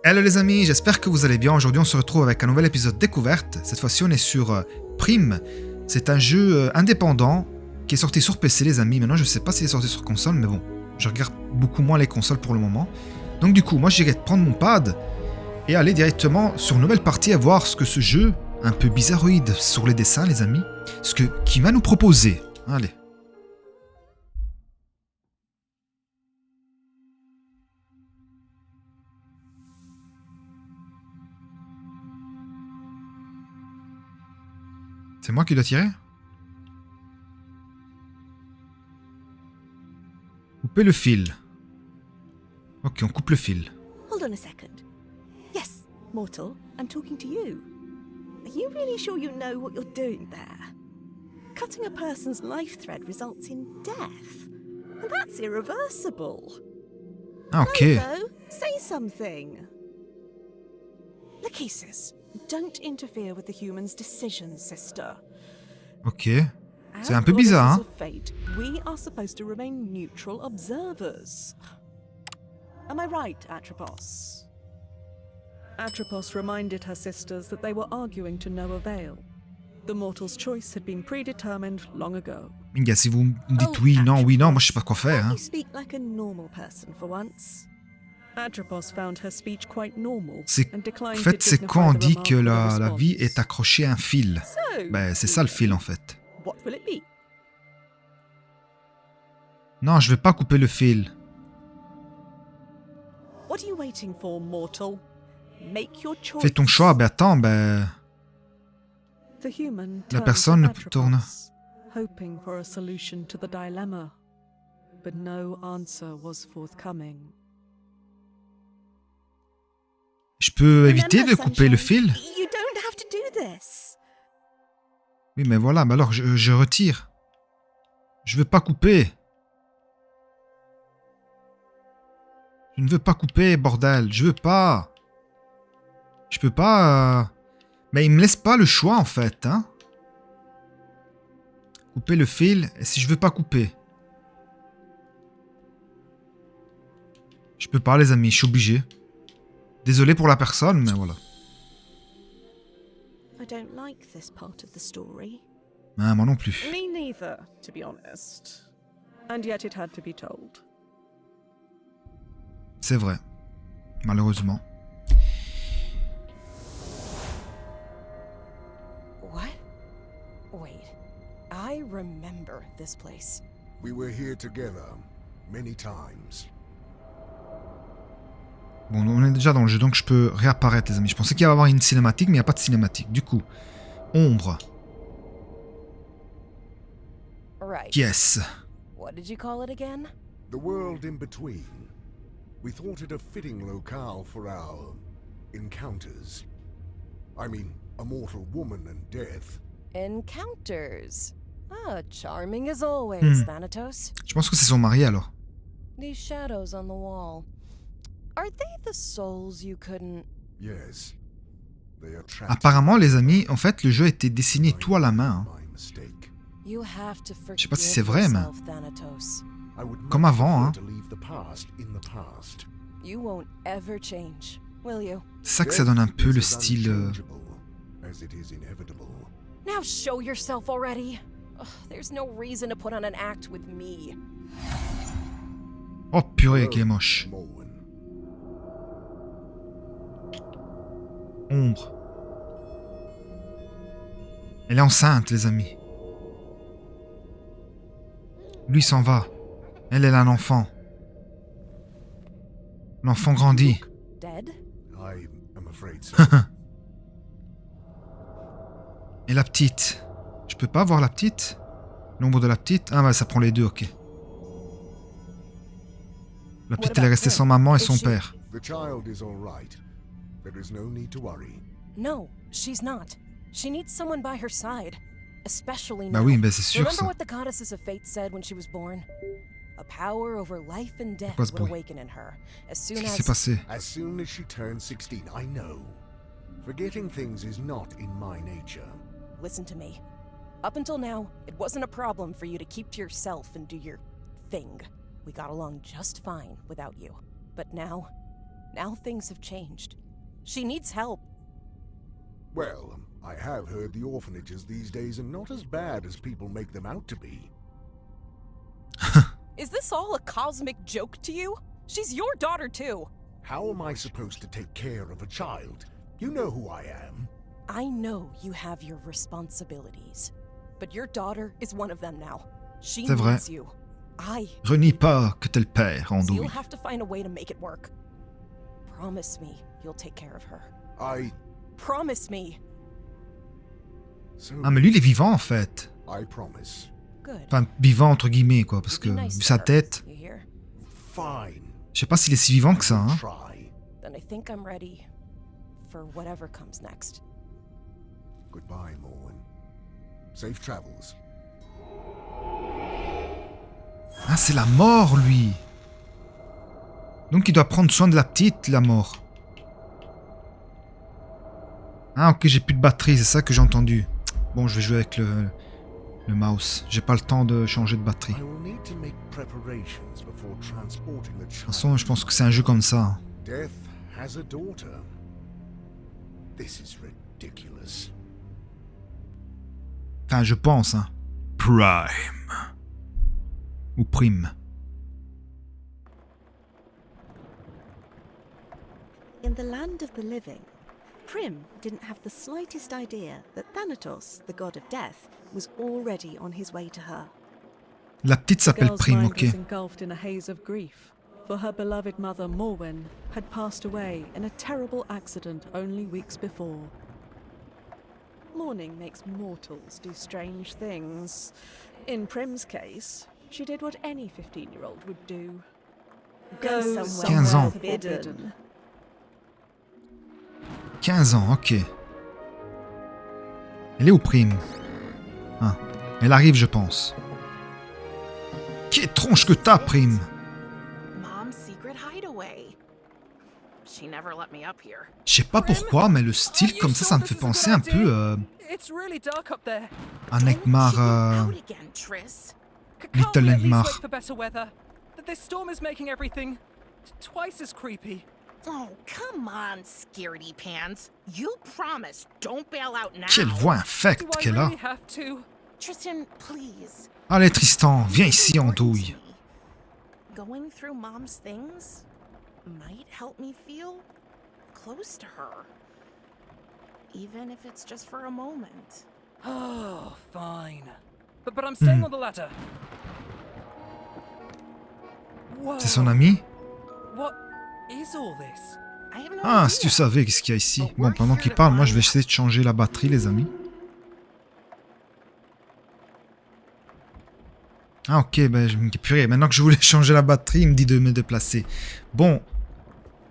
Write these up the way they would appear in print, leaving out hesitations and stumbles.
Hello les amis, j'espère que vous allez bien. Aujourd'hui on se retrouve avec un nouvel épisode Découverte. Cette fois-ci on est sur Prim. C'est un jeu indépendant qui est sorti sur PC les amis. Maintenant je sais pas s'il est sorti sur console, mais bon, je regarde beaucoup moins les consoles pour le moment. Donc du coup moi j'irai prendre mon pad et aller directement sur une nouvelle partie à voir ce que ce jeu, un peu bizarroïde sur les dessins les amis, qui va nous proposer. Allez. C'est moi qui dois tirer? Couper le fil. Ok, on coupe le fil. Hold on a second. Yes, mortal, I'm talking to you. Are you really sure you know what you're doing there? Cutting a person's life thread results in death. And that's irreversible. Ah, ok. Hello, say something. Lachesis, don't interfere with the human's decisions, sister. Ok. C'est un peu bizarre, hein? Fate, we are supposed to remain neutral observers. Am I right, Atropos? Atropos reminded her sisters that they were arguing to no avail. The mortal's choice had been predetermined long ago. Minga, si vous me dites oui, non, moi je sais pas quoi faire, hein. You speak like a normal person for once. Atropos found her speech quite normal. En fait, c'est quand on dit que la vie est accrochée à un fil. Ben, c'est ça le fil en fait. What will it be? Non, je vais pas couper le fil. What are you waiting for, mortal? Make your choice. Fais ton choix, ben attends, ben... The human La personne ne turned to tourne. Atropos, hoping for a solution to the dilemma, but no answer was forthcoming. Je peux éviter de couper le fil? You don't have to do this. Oui, mais voilà, mais alors je retire. Je veux pas couper. Je ne veux pas couper, bordel. Je veux pas. Je peux pas... Mais il me laisse pas le choix, en fait, hein. Couper le fil, et si je veux pas couper? Je peux pas, les amis, je suis obligé. Désolé pour la personne, mais voilà. I don't like this part of the story. Ah, moi non plus. Me neither, to be honest. And yet it had to be told. C'est vrai. Malheureusement. What? Wait. I remember this place. We were here together many times. Bon, on est déjà dans le jeu, donc je peux réapparaître, les amis. Je pensais qu'il y allait y avoir une cinématique, mais il n'y a pas de cinématique. Du coup, ombre. Right. Yes. What did you call it again? The world in between. We thought it a fitting locale for our encounters. I mean, a mortal woman and death. Encounters. Ah, charming as always, Thanatos. Je pense que c'est son mari, alors. These shadows on the wall. Are they the souls you couldn't... Yes. They are trapped. Apparemment, les amis, en fait, le jeu a été dessiné tout à la main. Hein. My mistake. You have to Je sais pas si c'est forgive vrai, mais... yourself, Thanatos. I would Comme much avant, hein. prefer to leave the past in the past. You won't ever change, will you? C'est ça que ça donne un peu Death le is as style... unchangeable as it is inevitable. Now show yourself already. Ugh, there's no reason to put on an act with me. Oh purée, qu'il est moche. Moen. Ombre. Elle est enceinte, les amis. Lui s'en va. Elle a un enfant. L'enfant grandit. Dead? I am afraid so. Et la petite? Je peux pas voir la petite? L'ombre de la petite? Ah bah ça prend les deux, ok. La petite elle est restée sans maman et son père. The child is all right. There is no need to worry. No, she's not. She needs someone by her side, especially now. Bah oui, bah c'est sûr Remember ça. what the goddesses of fate said when she was born? A power over life and death Quoi ce would bruit? awaken in her as soon Qu'est-ce qui as... s'est passé? As soon as she turns 16, I know. Forgetting things is not in my nature. Listen to me. Up until now, it wasn't a problem for you to keep to yourself and do your thing. We got along just fine without you. But now, Now things have changed. She needs help. Well, I have heard the orphanages these days are not as bad as people make them out to be. Is this all a cosmic joke to you? She's your daughter too. How am I supposed to take care of a child? You know who I am. I know you have your responsibilities, but your daughter is one of them now. She C'est vrai. needs you. Renie pas que tel père So andouille. you'll have to find a way to make it work. Promise me you'll take care of her. Promise me. So Ah, mais lui, il est vivant en fait. I promise. Good. Enfin, vivant entre guillemets, quoi, parce que Be nice vu to sa her, tête, you hear? Fine. je sais pas s'il est si vivant que ça, hein. Try. Then I think I'm ready for whatever comes next. Goodbye, Morwen. Safe travels. Ah, c'est la mort, lui. Donc il doit prendre soin de la petite, la mort. Ah, ok, j'ai plus de batterie, c'est ça que j'ai entendu. Bon, je vais jouer avec le mouse. J'ai pas le temps de changer de batterie. I will need to make preparations before transporting the De toute child. façon, je pense que c'est un jeu comme ça. Death has a daughter. This is ridiculous. Enfin, je pense, hein. Prime. Ou Prim. In the land of the living, Prim didn't have the slightest idea that Thanatos, the god of death, was already on his way to her. La petite The s'appelle girl's Prim, mind ok. was engulfed in a haze of grief, for her beloved mother Morwen had passed away in a terrible accident only weeks before. Mourning makes mortals do strange things. In Prim's case, she did what any 15-year-old would do. Go somewhere 15 ans. forbidden. 15 ans, ok. Elle est où, Prim? Ah, elle arrive, je pense. Quelle tronche que t'as, Prim! Mom's secret hideaway. She never let me up here. Je sais pas pourquoi, mais le style comme ça me fait penser un peu It's really dark up there. à Nekmar. Out again, Triss. Little Can't we at least Nekmar. wait for better weather? This storm is making everything twice as creepy. Oh, come on, scaredy pants. You promised don't bail out now. Quelle voix Do infecte I qu'elle a. really have to? Tristan, please. Allez, Tristan, viens ici, Important to andouille. me. Going through Mom's things might help me feel close to her. Even if it's just for a moment. Oh, fine. But I'm staying on the ladder. Whoa. C'est son ami? What is all this? I have no Ah, idea. si tu savais qu'est-ce qu'il y a ici. Bon, pendant qu'il parle, moi je vais essayer de changer la batterie, les amis. Ah, ok, ben je me dis purée. Maintenant que je voulais changer la batterie, il me dit de me déplacer. Bon,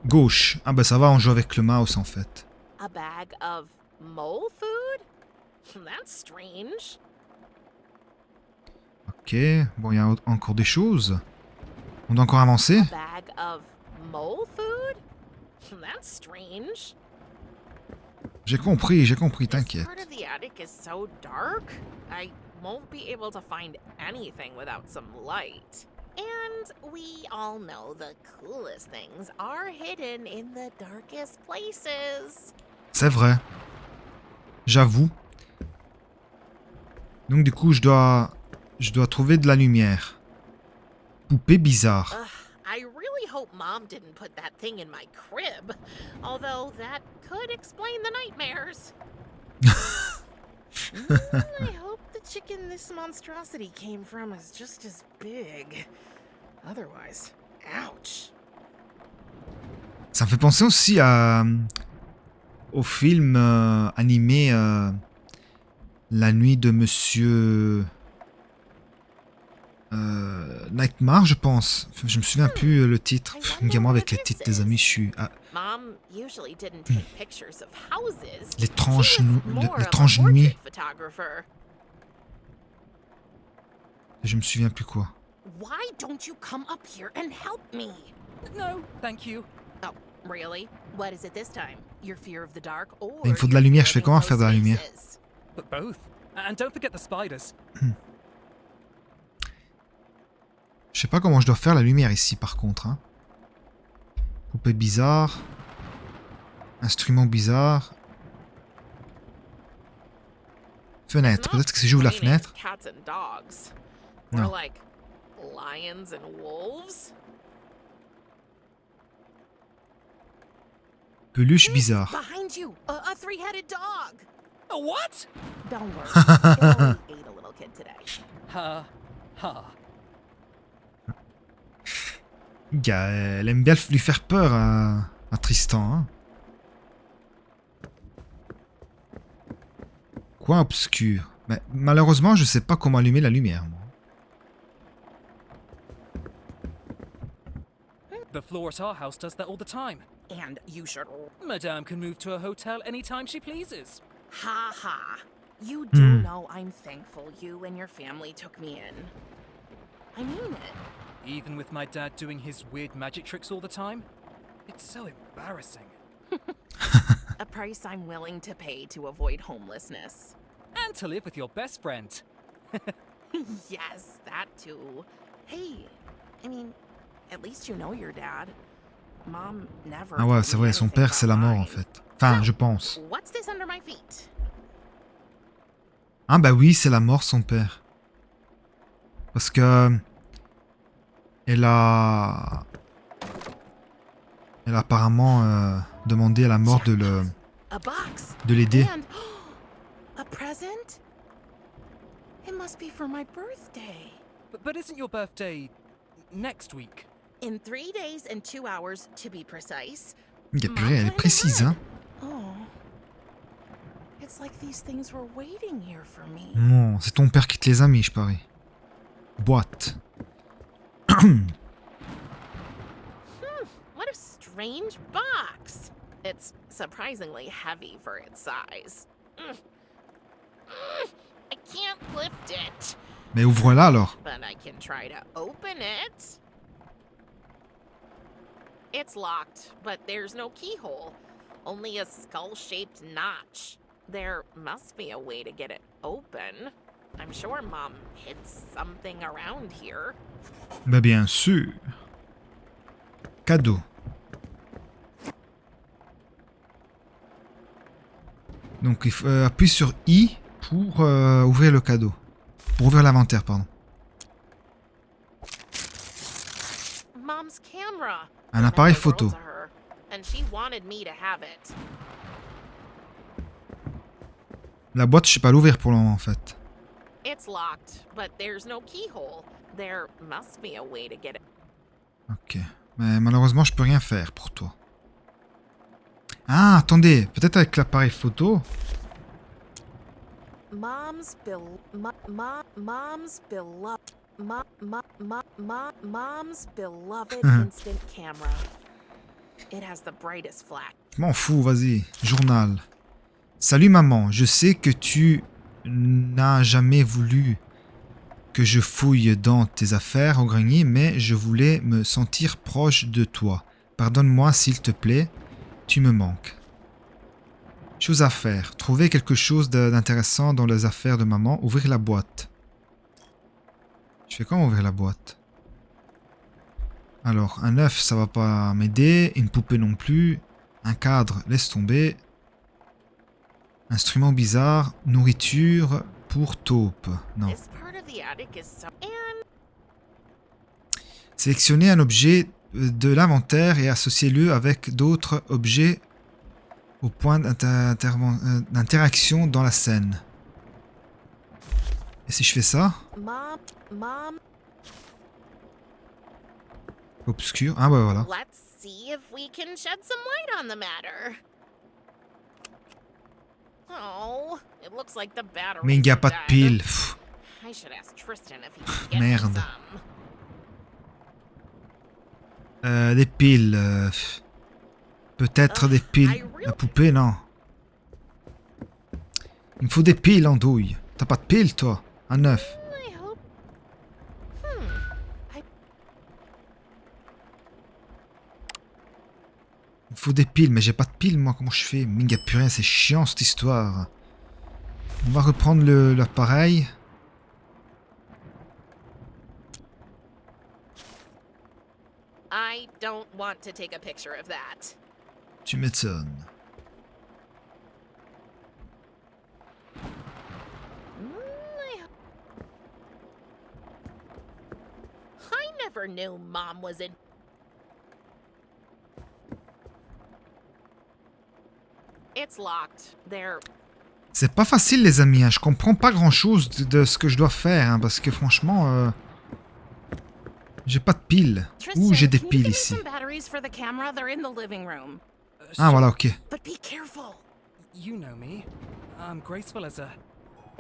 gauche. Ah, ben ça va, on joue avec le mouse en fait. A bag of mole food? That's strange. Ok, bon, il y a encore des choses. On doit encore avancer. A bag of mole food? That's strange. J'ai compris, This t'inquiète. part of the attic is so dark. I won't be able to find anything without some light. And we all know the coolest things are hidden in the darkest places. C'est vrai. J'avoue. Donc du coup, je dois trouver de la lumière. Poupée bizarre. Ugh, I really hope Mom didn't put that thing in my crib. Although that could explain the nightmares. I hope the chicken this monstrosity came from is just as big. Otherwise, ouch. Ça me fait penser aussi au film animé La nuit de Monsieur Nightmare, je pense. Je me souviens plus le titre. Dis-moi avec les titres, les amis, je suis... Ah, Mom usually didn't take pictures of houses. L'étrange She was nu- more of a l'étrange portrait nuit. photographer. je me souviens plus quoi. Why don't you come up here and help me? No, thank you. Oh, really? What is it this time? Your fear of the dark or Il me faut de la your lumière, fear je fais of comment faire de la enclosed lumière? spaces? But both. And don't forget the spiders. Je sais pas comment je dois faire la lumière ici par contre. Hein. Poupée bizarre. Instrument bizarre. Fenêtre. Peut-être que si j'ouvre la fenêtre. Or Non. like lions and wolves? Peluche bizarre. Behind you, a three-headed dog. A what? Don't worry, it only ate a little kid today. Ha ha. Gars, elle aime bien lui faire peur à Tristan. Hein. Coin obscur. Mais malheureusement, je sais pas comment allumer la lumière. Moi. The floor at our house does that all the time. And you should. Madame can move to a hotel anytime she pleases. Ha ha. You do know I'm thankful you and your family took me in. I mean it. Even with my dad doing his weird magic tricks all the time? It's so embarrassing. A price I'm willing to pay to avoid homelessness. And to live with your best friend. Yes, that too. Hey, I mean, at least you know your dad. Mom never. Ah ouais, told c'est me vrai, son anything père c'est la about mort en mine. fait. Enfin, So, je pense. What's this under my feet? Ah bah oui, c'est la mort son père. Parce que elle a apparemment demandé à la mort A box. de l'aider. And a present? It must be for my birthday. But isn't your birthday next week? In 3 days and 2 hours, to be precise. Purée, elle est précise, hein. Oh. It's like these things were waiting here for me. Non, c'est ton père qui te les a mis, je parie. Boîte. What a strange box. It's surprisingly heavy for its size. I can't lift it, Mais ouvre-la alors. but I can try to open it. It's locked, but there's no keyhole. Only a skull-shaped notch. There must be a way to get it open. I'm sure Mom hid something around here. Bah bien sûr. Cadeau. Donc il faut appuyer sur I pour ouvrir le cadeau. Pour ouvrir l'inventaire, pardon. Mom's camera. Un appareil Meant the world photo. to her, and she wanted me to have it. La boîte, je sais pas l'ouvrir pour le moment en fait. It's locked, but there's no keyhole. There must be a way to get it. Ok. Mais malheureusement, je peux rien faire pour toi. Ah, attendez. Peut-être avec l'appareil photo. Mom's beloved instant camera. It has the brightest flash. Je m'en fous, vas-y. Journal. Salut maman, je sais que tu n'as jamais voulu que je fouille dans tes affaires au grenier, mais je voulais me sentir proche de toi. Pardonne-moi s'il te plaît, tu me manques. Chose à faire. Trouver quelque chose d'intéressant dans les affaires de maman. Ouvrir la boîte. Je fais comment ouvrir la boîte? Alors, un œuf, ça va pas m'aider. Une poupée non plus. Un cadre, laisse tomber. Instrument bizarre. Nourriture pour taupe. Non. This part of the attic is so. And Sélectionnez un objet de l'inventaire et associez-le avec d'autres objets au point d'interaction dans la scène. Et si je fais ça? Mom, Obscur. Ah bah voilà. let's see if we can shed some light on the matter. Oh, it looks like the battery. Mais il n'y a pas de pile. Pff, I should ask Tristan if he can get me Merde. some. des piles. Peut-être des piles. La poupée, non. Il me faut des piles en douille. T'as pas de piles, toi? Un œuf. I hope. Il me faut des piles, mais j'ai pas de piles, moi. Comment je fais? Minga purée, c'est chiant, cette histoire. On va reprendre l'appareil. I don't want to take a picture of that. Tu m'étonnes. I never knew Mom was in. It's locked. There. C'est pas facile les amis, hein. Je comprends pas grand chose de ce que je dois faire, hein, parce que franchement, j'ai pas de piles. Ouh, j'ai des piles ici. Ah voilà, ok. But be careful. You know me. I'm graceful as a...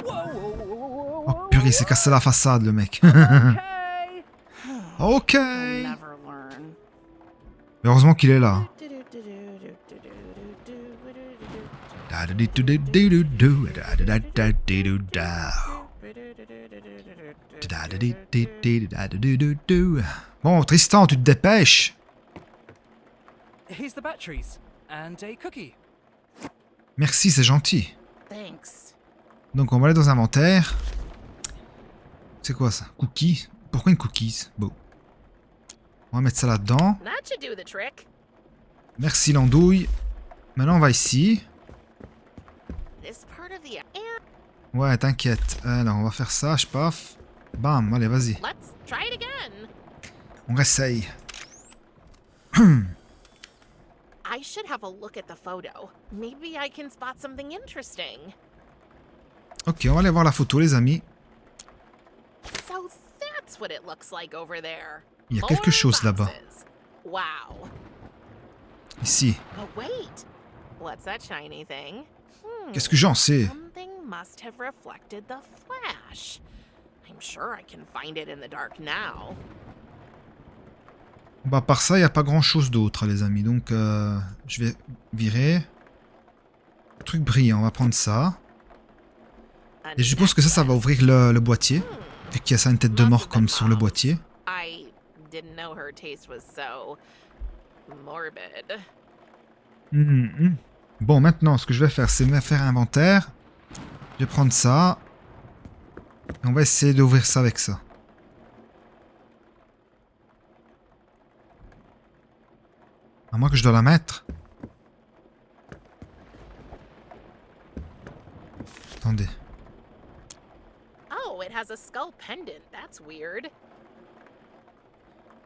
Oh purée, il s'est cassé la façade le mec. Ok. Never learn. Mais heureusement qu'il est là. Bon, Tristan, tu te dépêches. Here's the batteries and a cookie. Merci, c'est gentil. Thanks. Donc on va aller dans inventaire. C'est quoi ça? Cookies? Pourquoi une cookies? Bon. On va mettre ça là-dedans. That should do the trick. Merci l'andouille. Maintenant on va ici. This part of the Ouais, t'inquiète. Alors on va faire ça, je paf. Bam, allez, vas-y. Let's try it again. On réessaye. I should have a look at the photo. Maybe I can spot something interesting. Ok, on va aller voir la photo les amis. So that's what it looks like over there. Il y a quelque chose là-bas. Boxes. Wow. Ici. But wait. What's that shiny thing? Qu'est-ce que j'en sais? Something must have reflected the flash. I'm sure I can find it in the dark now. Bah par ça, il n'y a pas grand-chose d'autre les amis. Donc je vais virer. Truc brillant, on va prendre ça. Et je suppose que ça va ouvrir le boîtier. Vu qu'il y a ça une tête de mort comme sur le boîtier. I didn't know her taste was so morbid. Bon, maintenant, ce que je vais faire, c'est me faire inventaire. Je vais prendre ça. Et on va essayer d'ouvrir ça avec ça. À moins que je dois la mettre. Attendez. Oh, it has a skull pendant. That's weird.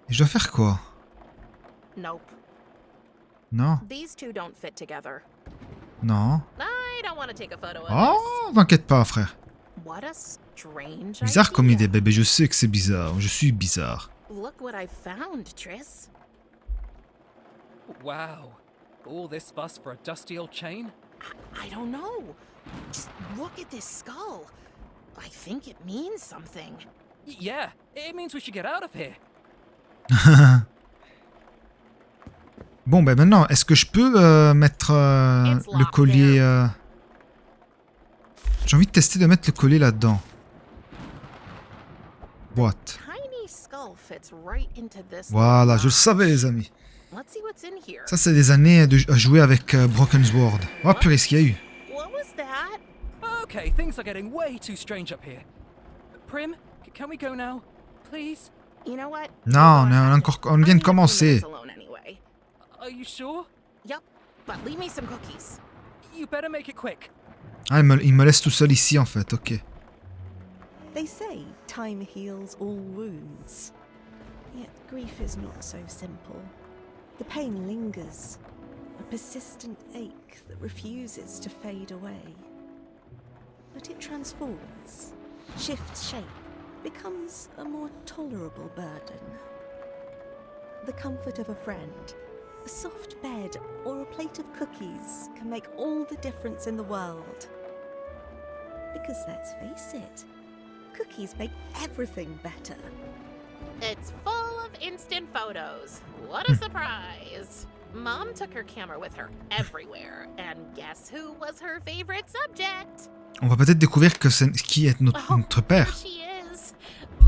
Et je dois faire quoi? Nope. Non. These two don't fit together. Non. I don't want to take a photo of Oh, t'inquiète pas, frère. this. What a strange Bizarre comme idée, idea. bébé. Je sais que c'est bizarre. Je suis bizarre. Look what I found, Triss. Wow. All this fuss for a dusty old chain? I don't know. Just look at this skull. I think it means something. Yeah, it means we should get out of here. Bon, ben maintenant, est-ce que je peux mettre le collier... J'ai envie de tester de mettre le collier là-dedans. Boîte. Tiny skull fits right into this. Voilà, je le box. savais, les amis. Let's see what's in here. Ça, c'est des années à jouer avec Broken Sword. Oh, purée, ce qu'il y a eu. What was that? Okay, things are getting way too strange up here. Prim, can we go now? Please? You know what? Non, You non, don't have to. on vient de I'm gonna commencer. few minutes alone anyway. Are you sure? Yep, but leave me some cookies. You better make it quick. Ah, il me laisse tout seul ici, en fait. Ok. They say time heals all wounds. Yet grief is not so simple. The pain lingers, a persistent ache that refuses to fade away. But it transforms, shifts shape, becomes a more tolerable burden. The comfort of a friend, a soft bed, or a plate of cookies can make all the difference in the world. Because let's face it, cookies make everything better. It's full of instant photos. What a surprise. Mom took her camera with her everywhere, and guess who was her favorite subject? On va peut-être découvrir que c'est qui est notre Oh, there père. she is.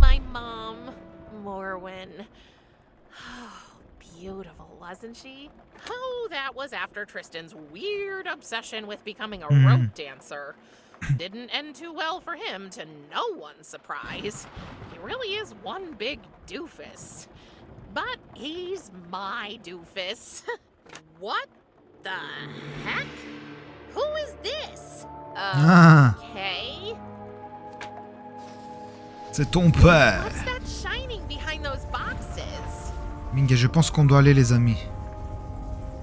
My mom, Morwen. Oh, beautiful, wasn't she? Oh, that was after Tristan's weird obsession with becoming a rope dancer. Didn't end too well for him, to no one's surprise. He really is one big doofus. but he's my doofus. What the heck? Who is this? Okay. C'est ton père. What's that shining behind those boxes? Minga, je pense qu'on doit aller, les amis.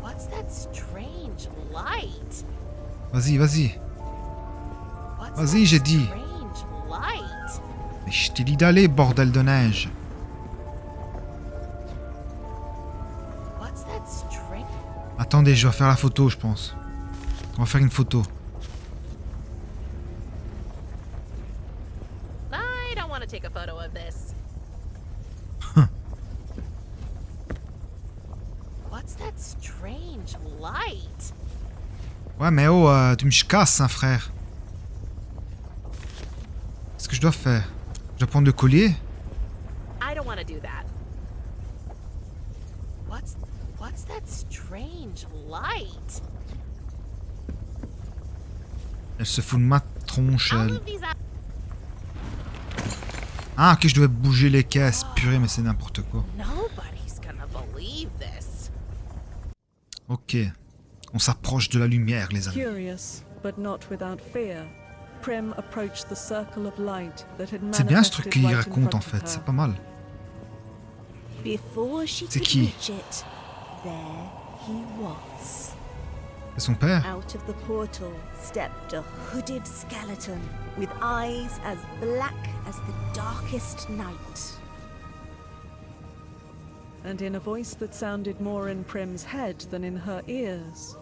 What's that strange light? Vas-y, vas-y. What's Vas-y, that j'ai dit. strange light? Mais je t'ai dit d'aller, bordel de neige. What's that strange? Attendez, je dois faire la photo, je pense. On va faire une photo. I don't want to take a photo of this. What's that strange light? Ouais, mais oh, tu me casses, hein, frère. Qu'est-ce que je dois faire? Je dois prendre le collier? I don't want to do that. What's that strange light? Elle se fout de ma tronche, I'll elle. move these out. Ah, ok, je devais bouger les caisses. Purée, mais c'est n'importe quoi. Nobody's gonna believe this. Ok. On s'approche de la lumière, les amis. Curious, but not without fear, Prim approached the circle of light that had C'est bien ce manifested truc qu'il right in raconte, en front of fait. her. C'est pas mal. Before she C'est could qui? reach it, there he was. C'est son père? Out of the portal stepped a hooded skeleton with eyes as black as the darkest night. And in a voice that sounded more in Prim's head than in her ears,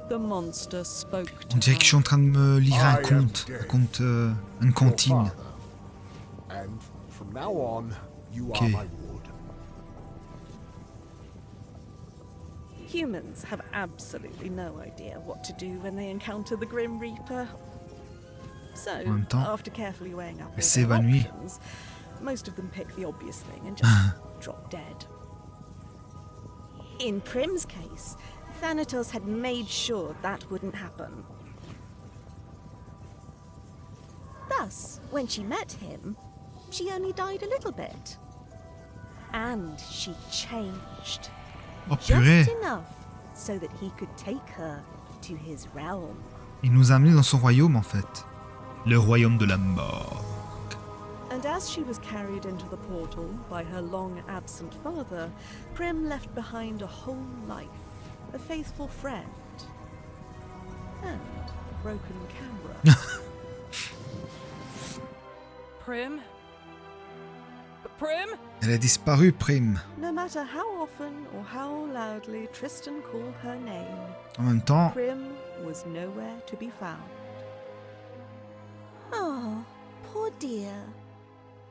the monster spoke On to dirait que je suis her. en train de me lire un I am conte. Un dead. conte, une Your comptine. father. And from now on, you are Okay. my ward. Humans have absolutely no idea what to do when they encounter the Grim Reaper. So, En même temps, after carefully weighing up all elle their s'évanouit. options, most of them pick the obvious thing and just drop dead. In Prim's case, Thanatos had made sure that wouldn't happen. Thus, when she met him, she only died a little bit. And she changed. Oh purée. Just enough so that he could take her to his realm. Il nous a amenés dans son royaume, en fait. Le royaume de la mort. And as she was carried into the portal by her long-absent father, Prim left behind a whole life, a faithful friend, and a broken camera. Prim? Prim? Elle a disparu, Prim. No matter how often or how loudly Tristan called her name, En même temps, Prim was nowhere to be found. Oh, poor dear.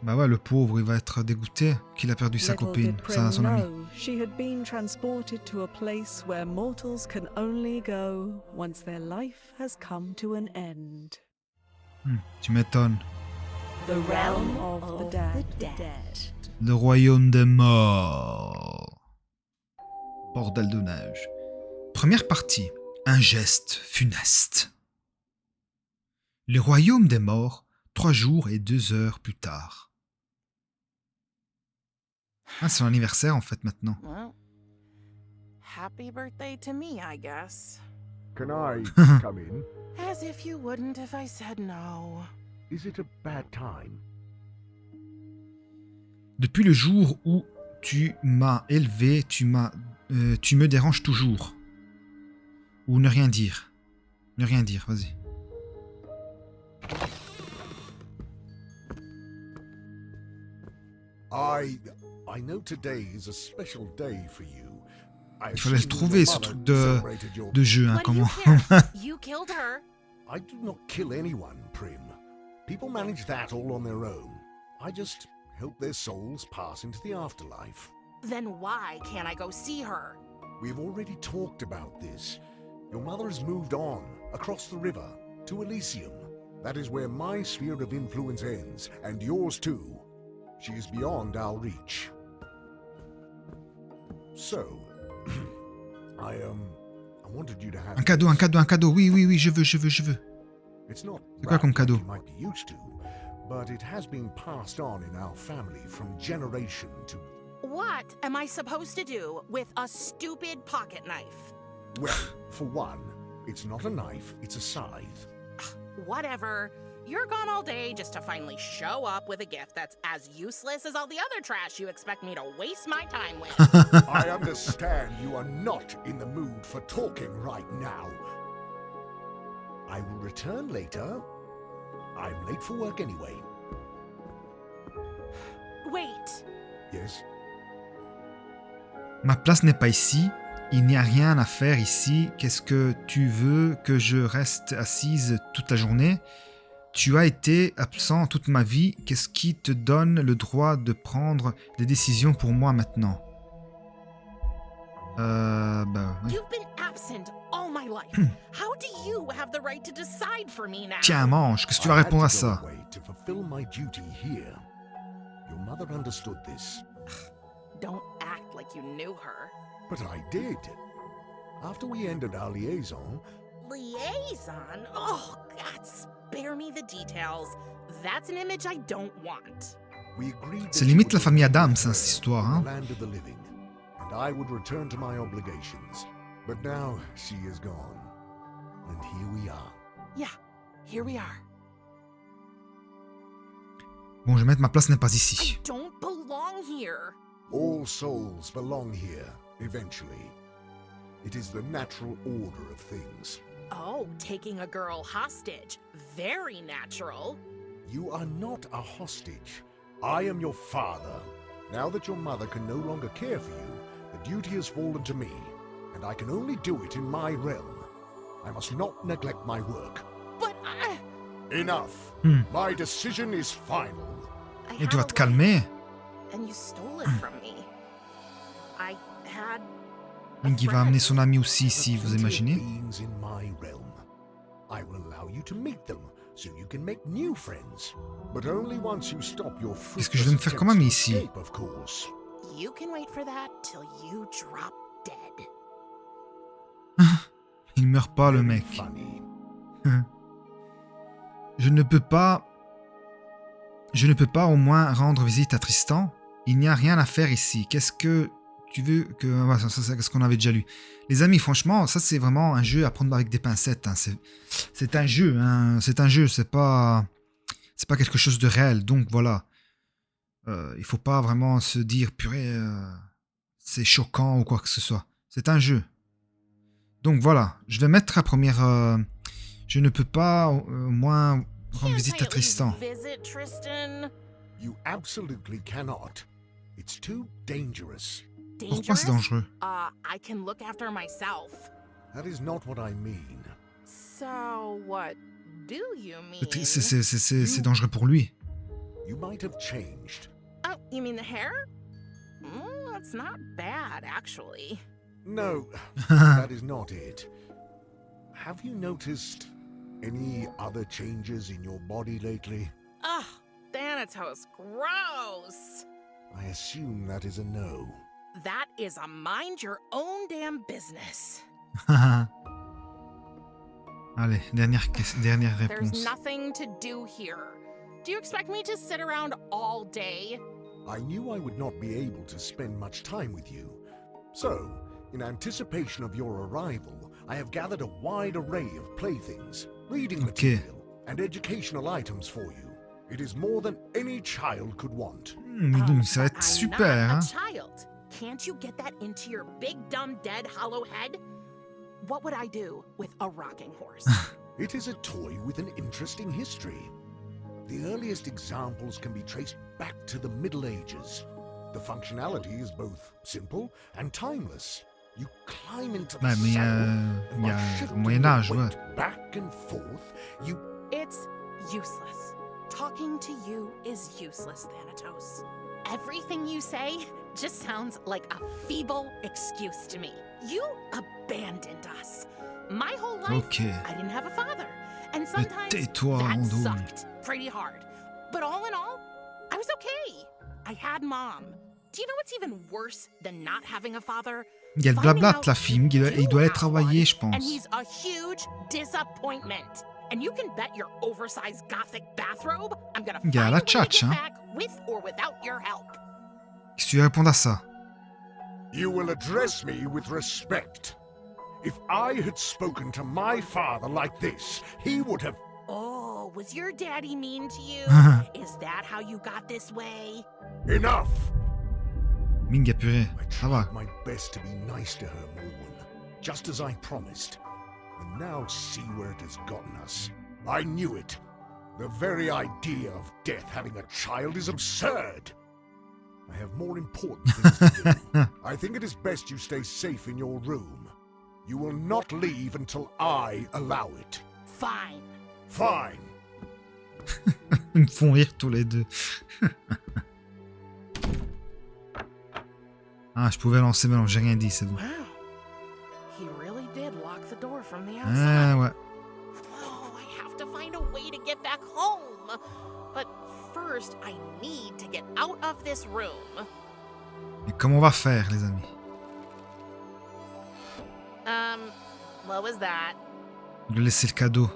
bah ouais, le pauvre, il va être dégoûté qu'il a perdu sa Little copine, did Prim son amie. know she had been transported to a place where mortals can only go once their life has come to an end. Tu m'étonnes. The realm of the dead. Le royaume des morts. Bordel de neige. Première partie. Un geste funeste. Le royaume des morts, 3 jours et 2 heures plus tard. Ah, c'est son anniversaire en fait maintenant. Well, happy birthday to me, I guess. Can I come in? As if you wouldn't if I said no. Is it a bad time? Depuis le jour où tu m'as élevé, tu me déranges toujours. Ou ne rien dire. Ne rien dire, vas-y. I know today is a special day for you. Il fallait le trouver, ce truc de jeu, hein, What do you comment... care? You killed her. I do not kill anyone, Prim. People manage that all on their own. I just help their souls pass into the afterlife. Then why can't I go see her? We've already talked about this. Your mother has moved on, across the river, to Elysium. That is where my sphere of influence ends, and yours too. She is beyond our reach. So, I wanted you to have... Un cadeau, oui, je veux. It's not C'est quoi comme cadeau? you might be used to, but it has been passed on in our family from generation to What am I supposed to do with a stupid pocket knife? Well, for one, it's not a knife, it's a scythe. Whatever. You're gone all day just to finally show up with a gift that's as useless as all the other trash you expect me to waste my time with. I understand you are not in the mood for talking right now. I will return later. I'm late for work anyway. Wait. Yes? Ma place n'est pas ici. Il n'y a rien à faire ici. Qu'est-ce que tu veux que je reste assise toute la journée? Tu as été absent toute ma vie. Qu'est-ce qui te donne le droit de prendre des décisions pour moi maintenant? Oui. You've been absent all my life. How do you have the right to decide for me now? Tiens, mange. Qu'est-ce que tu vas répondre à ça? I had to go away to fulfill my duty here. Your mother understood this. Don't act like you knew her. But I did. After we ended our liaison, Liaison? Oh, God, spare me the details. That's an image I don't want. we agreed that C'est she limite would la famille return Adams, to hein, cette histoire. Hein. the land of the living, and I would return to my obligations. But now she is gone, and here we are. Yeah, here we are. Bon, je vais mettre ma place n'est pas I ici. don't belong here. All souls belong here, eventually. It is the natural order of things. Oh, taking a girl hostage. Very natural. You are not a hostage. I am your father. Now that your mother can no longer care for you, the duty has fallen to me, and I can only do it in my realm. I must not neglect my work. But Enough. My decision is final. I Et tu had vas a te life, calmer. and you stole it from me. I had a Donc il va friend. amener son ami aussi ici, vous Plenty of imaginez? beings in my realm. I will allow you to meet them, so you can make new friends. But only once you stop your Qu'est-ce que je vais me faire comme ami ici? escape, of course. You can wait for that till you drop dead. Il meurt pas, le Very mec. funny. Je ne peux pas au moins rendre visite à Tristan. Il n'y a rien à faire ici. Qu'est-ce que tu veux que... Ouais, ça, c'est ce qu'on avait déjà lu. Les amis, franchement, ça c'est vraiment un jeu à prendre avec des pincettes. Hein. C'est un jeu. Hein. C'est un jeu, c'est pas quelque chose de réel. Donc voilà. Il faut pas vraiment se dire, purée, c'est choquant ou quoi que ce soit. C'est un jeu. Donc voilà. Je vais mettre la première... je ne peux pas au moins rendre Can't visite I à at least Tristan. visit Tristan? You absolutely cannot. It's too dangerous. Pourquoi c'est dangereux? I can look after myself. That is not what I mean. So what do you mean? C'est dangereux pour lui. You might have changed. Oh, you mean the hair? That's not bad, actually. No, that is not it. Have you noticed any other changes in your body lately? Ugh, Thanatos, gross! I assume that is a no. That is a mind your own damn business. Allez, dernière There's réponse. nothing to do here. Do you expect me to sit around all day? I knew I would not be able to spend much time with you. So, in anticipation of your arrival, I have gathered a wide array of playthings, reading Okay. material, and educational items for you. It is more than any child could want. Donc ça va être I'm super, not hein. a child. Can't you get that into your big, dumb, dead, hollow head? What would I do with a rocking horse? It is a toy with an interesting history. The earliest examples can be traced back to the Middle Ages. The functionality is both simple and timeless. You climb into the Ouais, mais saddle, and il y by a shifting Moyen your Âge, ouais. weight back and forth, you... It's useless. Talking to you is useless, Thanatos. Everything you say just sounds like a feeble excuse to me. You abandoned us. My whole life, Ok. I didn't have a father. And sometimes tais-toi, that Andouille. sucked pretty hard. But all in all, I was okay. I had mom. Do you know what's even worse than not having a father? Il y a le blabla de la film, il doit aller travailler, je And pense. he's a huge disappointment. And you can bet your oversized gothic bathrobe I'm gonna Il y a find la a way to tchatch, get hein. back with or without your help. Qu'est-ce que tu réponds à ça? You will address me with respect. If I had spoken to my father like this, he would have... Oh, was your daddy mean to you? Is that how you got this way? Enough! Minga purée, I ça va. tried my best to be nice to her, Morwen, just as I promised. And now see where it has gotten us. I knew it. The very idea of death having a child is absurd. I have more important things to do. I think it is best you stay safe in your room. You will not leave until I allow it. Fine. Fine. Ils me font rire tous les deux. Ah, je pouvais lancer, mais non, j'ai rien dit, c'est bon. Wow. He really did lock the door from the Ah outside. ouais. Oh, I have to find a way to get back home. But first, I need to get out of this room. Mais comment on va faire, les amis? What was that? De laisser le cadeau.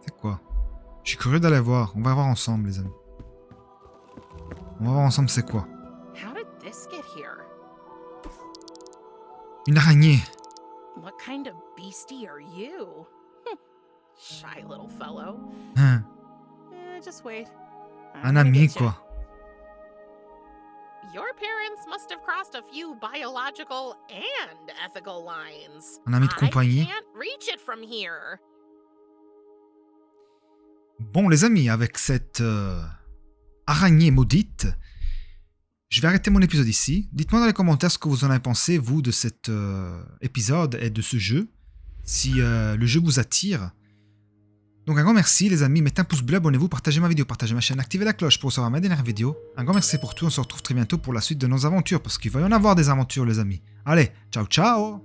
C'est quoi? Je suis curieux d'aller voir. On va voir ensemble, les amis. On va voir ensemble c'est quoi. How did this get here? Une araignée. What kind of beastie are you? Shy little fellow. Hein. Just wait. Un ami, quoi. Your parents must have crossed a few biological and ethical lines. Un ami de compagnie. I can't reach it from here. Bon, les amis, avec cette araignée maudite, je vais arrêter mon épisode ici. Dites-moi dans les commentaires ce que vous en avez pensé, vous, de cet épisode et de ce jeu. Si le jeu vous attire. Donc un grand merci les amis, mettez un pouce bleu, abonnez-vous, partagez ma vidéo, partagez ma chaîne, activez la cloche pour recevoir mes dernières vidéos. Un grand merci pour tout, on se retrouve très bientôt pour la suite de nos aventures, parce qu'il va y en avoir des aventures les amis. Allez, ciao ciao!